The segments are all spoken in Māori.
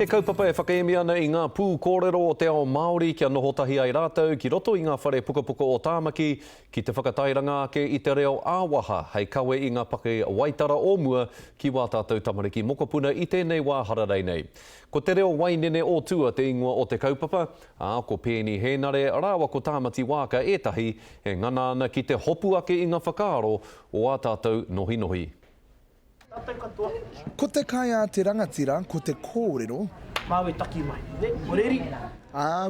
He kaupapa e whakaemi ana I ngā pū kōrero o te ao Māori kia noho tahi ai rātou ki roto I ngā whare pukapuka o tāmaki ki te whakatairanga ake I te reo āwaha hei kawe I ngā pake waitara o mua ki wā tātou tamariki mokopuna I tēnei wā hararei nei. Ko te Reo Wainene o tua te ingoa o te kaupapa, ko pēni hēnare rāwa ko tāmati wāka ētahi e ngana ana ki te hopu ake I ngā whakaaro o ā tātou nohi nohi. Ko te kai a te rangatira, ko te kōrero. Māwe taki mai, oreri.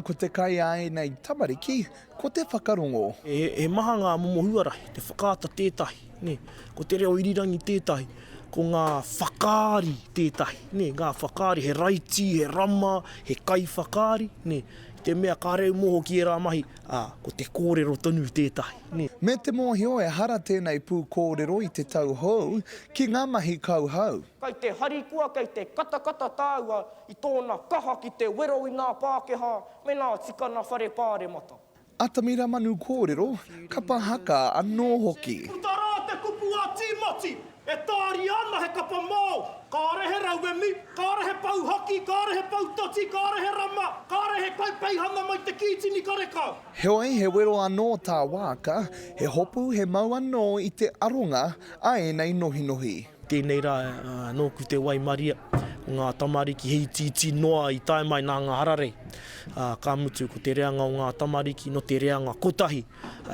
Ko te kai ai nei tamariki, ko te whakarongo. E maha ngā momohuara, te whakaata tētahi, ne? Ko te reo irirangi tētahi, ko ngā whakaari tētahi, ne? Ngā whakaari, he raiti, he rama, he kai whakaari, ne? Te mea kāreu moho ki e rā mahi, ko te kōrero tonu tētahi, ne? Me te mōhio e hara tēnei pū kōrero I te tau hou, ki ngā mahi kau hau. Kei te harikua, kei te katakata tāua I tōna kaha ki te wero I ngā Pākehā, me nā tikana whare pāre mata. Atamira manu kōrero, kapa haka anō hoki. Utarā te kupu a Timoti, e tāri ana he kapa mō. Kārehe rauemi, kārehe pau hoki, kārehe pau toti, kārehe rama, kārehe peihana mai te kītini karekau. Heoi he wero anō tā wāka, he hopu he mau anō I te aronga, ai nei nohi nohi. Tēnei rā, nōku te Waimaria, ngā tamariki hei titi noa I tae mai nā ngā hararei. Ka mutu ko te reanga o ngā tamariki no te reanga kotahi,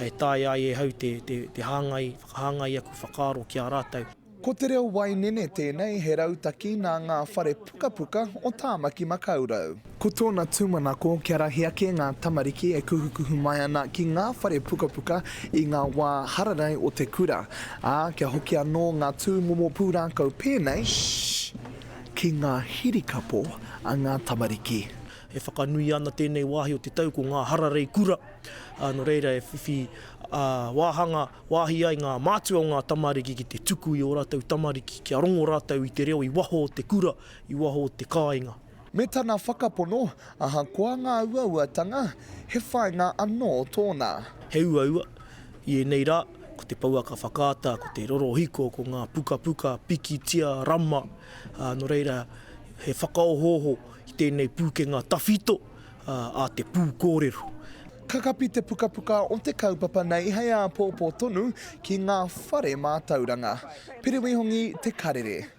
e tae ai e hau te hāngai, whakahangai aku whakaaro ki a rātou. Ko te Reo Wainene tēnei he rautaki nā ngā whare pukapuka o tāmaki makaurau. Ko tōna tūmanako kia rahi ake ngā tamariki e kuhukuhu mai ana ki ngā whare pukapuka I ngā wā hararei o te kura. Kia hoki anō ngā tūmomo pūrākau pēnei ki ngā hirikapo a ngā tamariki. E whakanui ana tēnei wāhi o te tau ko ngā hararei kura. No reira e whiwhi wāhanga, wāhi ai ngā mātua o ngā tamariki ki te tuku I o rātou tamariki, kia rongo rātou I te reo I waho o te kura, I waho o te kāinga. Me tāna whakapono, kua ngā uauatanga, he whainga anō tōna. He uaua, I nei rā, ko te pauaka whakaata, ko te rorohiko, ko ngā pukapuka, piki, tia, rama. No reira, he whakaohoho I tēnei pūkenga tawhito a te pū kōrero. Kakapi te pukapuka o te kaupapa nei hei a pōpō tonu ki ngā whare mātauranga. Pere wehongi te Karere.